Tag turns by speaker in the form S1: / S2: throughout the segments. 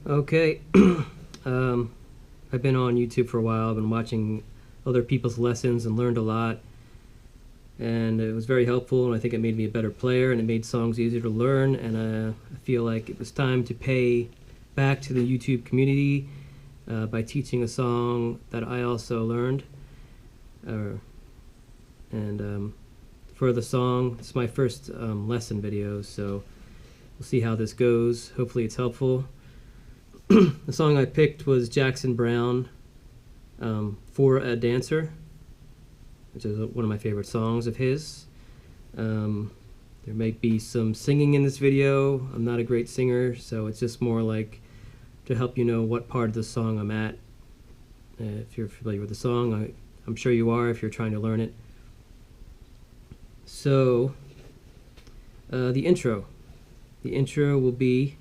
S1: Okay, I've been on YouTube for a while. I've been watching other people's lessons and learned a lot. And it was very helpful, and I think it made me a better player, and it made songs easier to learn. And I feel like it was time to pay back to the YouTube community by teaching a song that I also learned. For the song, it's my first lesson video, so we'll see how this goes. Hopefully it's helpful. The song I picked was Jackson Browne, For a Dancer, which is one of my favorite songs of his. There might be some singing in this video. I'm not a great singer, so it's just more like to help you know what part of the song I'm at. If you're familiar with the song, I'm sure you are if you're trying to learn it. So, the intro. The intro will be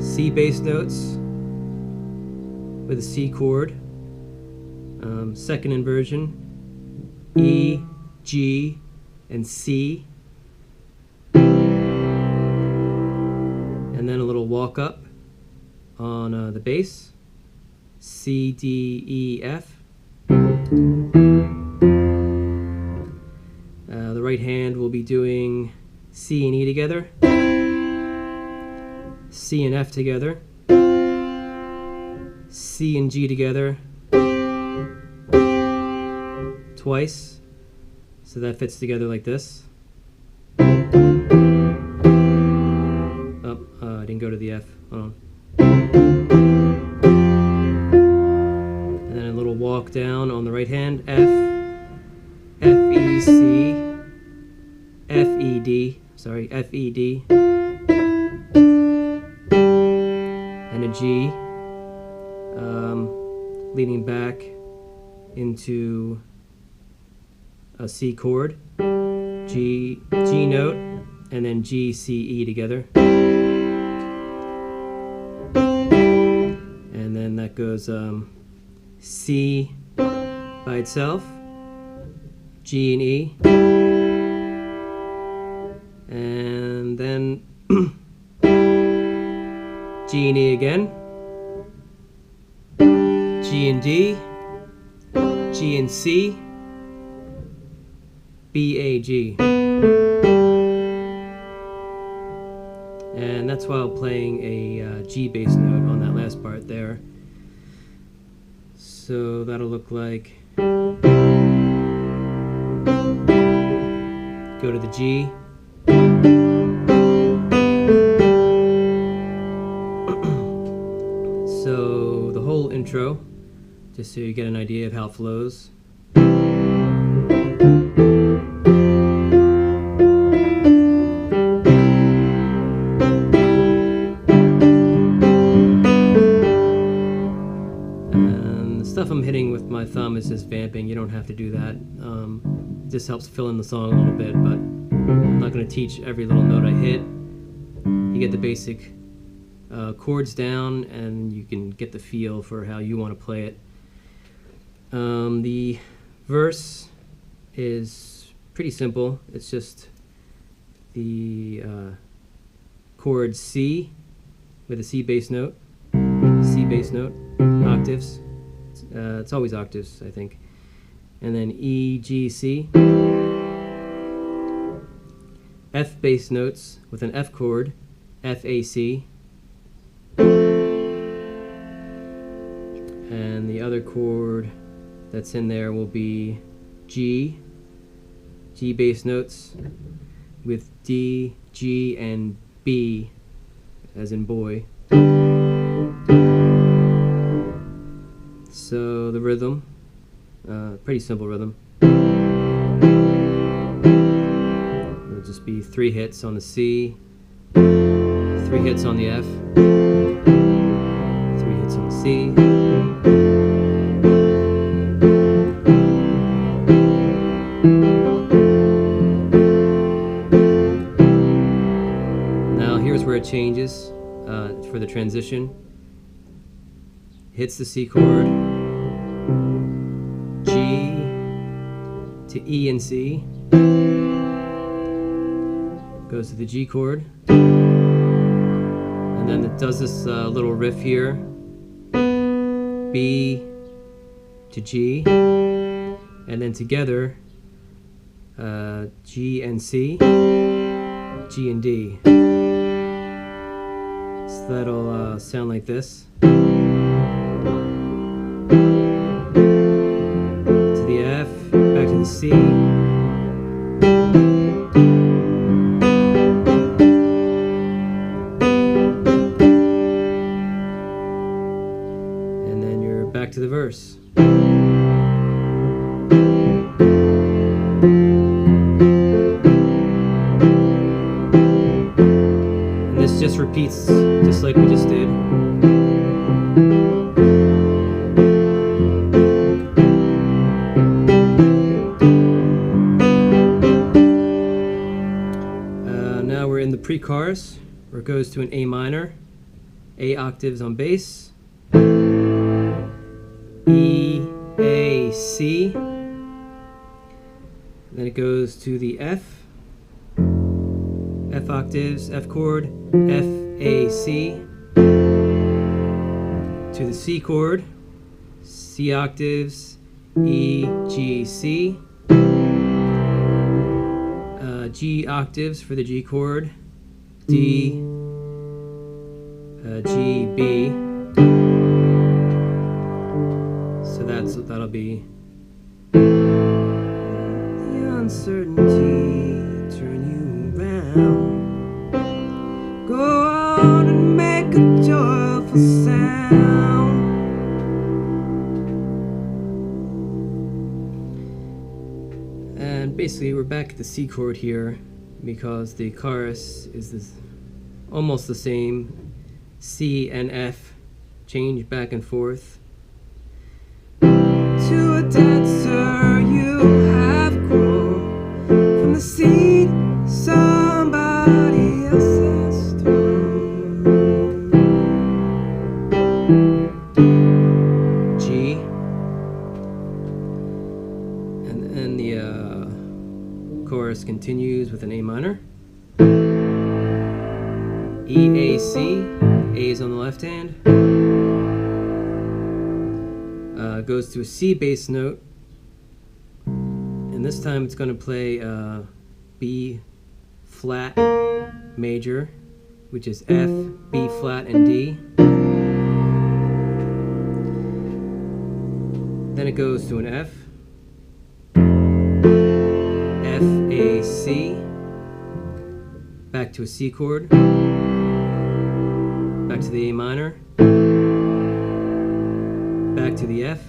S1: C bass notes with a C chord. Second inversion, E, G, and C. And then a little walk up on the bass, C, D, E, F. The right hand will be doing C and E together, C and F together, C and G together, twice, so that fits together like this. I didn't go to the F. Hold on. And then a little walk down on the right hand, F, F, E, C, F, E, D, sorry, F, E, D, and a G, leading back into a C chord, G note, and then G, C, E together. And then that goes C by itself, G and E, and then G and E again, G and D, G and C, B, A, G. And that's while playing a G bass note on that last part there. So that'll look like, go to the G, so the whole intro, just so you get an idea of how it flows. And the stuff I'm hitting with my thumb is just vamping. You don't have to do that. It just helps fill in the song a little bit, but I'm not going to teach every little note I hit. You get the basic chords down, and you can get the feel for how you want to play it. The verse is pretty simple. It's just the chord C with a C bass note, octaves. It's always octaves, I think. And then E, G, C. F bass notes with an F chord, F, A, C. And the other chord that's in there will be G bass notes with D, G, and B, as in boy. So the rhythm, pretty simple rhythm. It'll just be 3 hits on the C, 3 hits on the F, 3 hits on the C. Where it changes for the transition. Hits the C chord, G to E and C, goes to the G chord, and And then it does this little riff here, B to G, and then together G and C, G and D. So that'll sound like this. To the F, back to the C. And then you're back to the verse. This just repeats just like we just did. Now we're in the pre-chorus, where it goes to an A minor, A octaves on bass, E, A, C, then it goes to the F, F octaves, F chord, F, A, C, to the C chord, C octaves, E, G, C, G octaves for the G chord, D, G, B. So that's what that'll be. The uncertainty turn you around. Go on and make a joyful sound. And basically we're back at the C chord here because the chorus is almost the same. C and F change back and forth. To a dancer you have grown from the seed somebody else has thrown. G, and then the chorus continues with an A minor. E, A, C, A is on the left hand. Goes to a C bass note, and this time it's going to play B flat major, which is F, B flat, and D. Then it goes to an F, F, A, C, back to a C chord, back to the A minor, back to the F,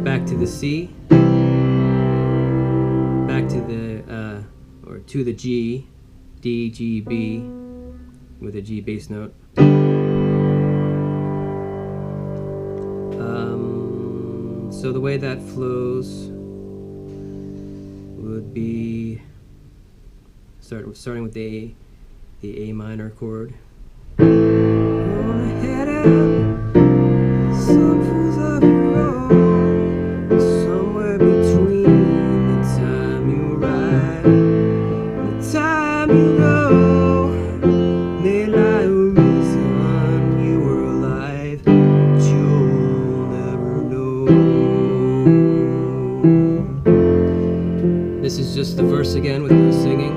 S1: back to the C, back to the to the G, D, G, B, with a G bass note. So the way that flows would be starting with the A minor chord. Gonna head out, some fools of your own, somewhere between the time you arrive and the time you go. May lie a reason you were alive, but you'll never know. This is just the verse again with no singing.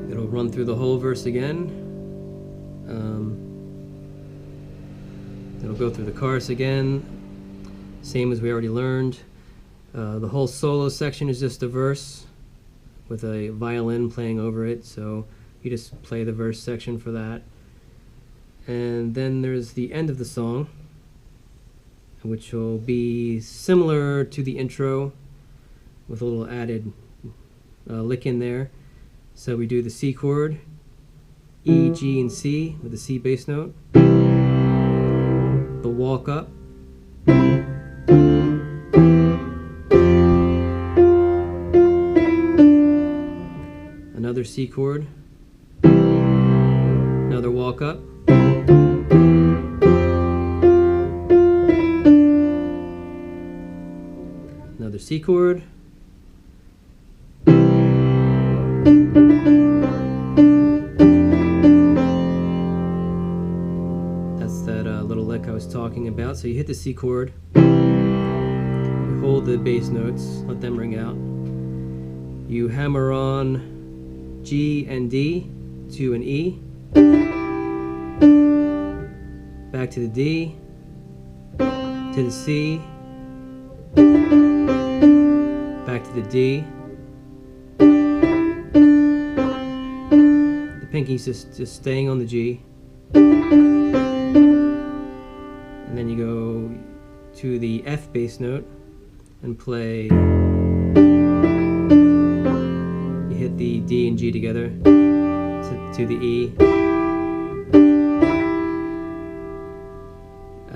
S1: It'll run through the whole verse again. It'll go through the chorus again, same as we already learned. The whole solo section is just a verse with a violin playing over it, so you just play the verse section for that. And then there's the end of the song, which will be similar to the intro with a little added lick in there. So we do the C chord, E, G, and C with the C bass note, the walk up, another C chord, Another walk up. Another C chord. That's that little lick I was talking about. So you hit the C chord, you hold the bass notes, let them ring out. You hammer on G and D to an E, back to the D, to the C, back to the D. The pinky's just staying on the G. And then you go to the F bass note and play. You hit the D and G together to the E.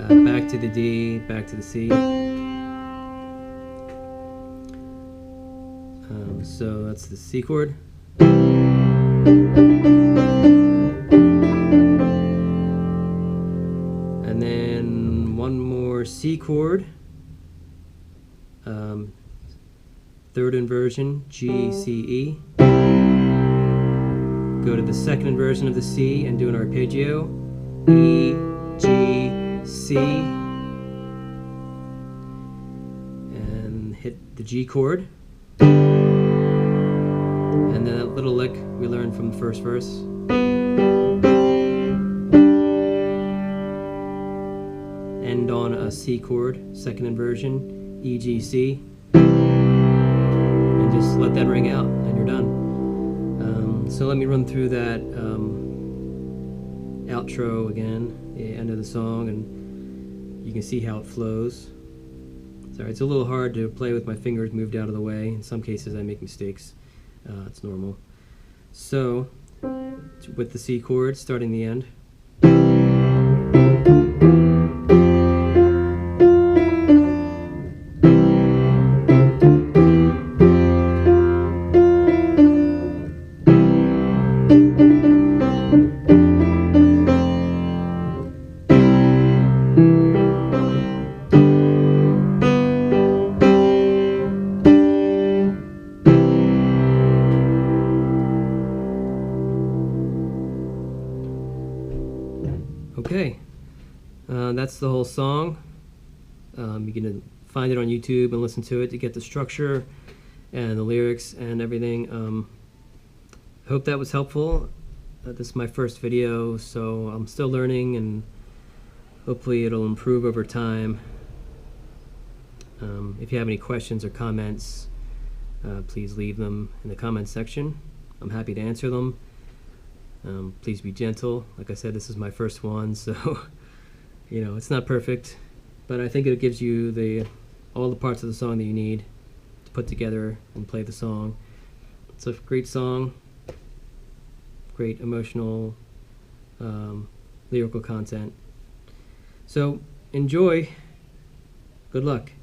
S1: Back to the D, back to the C. So that's the C chord. And then one more C chord. Third inversion, G, C, E. Go to the second inversion of the C and do an arpeggio. E, G, C. And hit the G chord. And then that little lick we learned from the first verse. End on a C chord, second inversion, E, G, C. And just let that ring out and you're done. So let me run through that outro again, the end of the song, and you can see how it flows. Sorry, it's a little hard to play with my fingers moved out of the way. In some cases I make mistakes. It's normal. So, with the C chord, starting the end. Okay, that's the whole song. You can find it on YouTube and listen to it to get the structure and the lyrics and everything. I hope that was helpful. This is my first video, so I'm still learning, and hopefully it'll improve over time. If you have any questions or comments, please leave them in the comments section. I'm happy to answer them. Please be gentle. Like I said, this is my first one, so you know, it's not perfect, but I think it gives you all the parts of the song that you need to put together and play the song. It's a great song, great emotional, lyrical content. So enjoy. Good luck.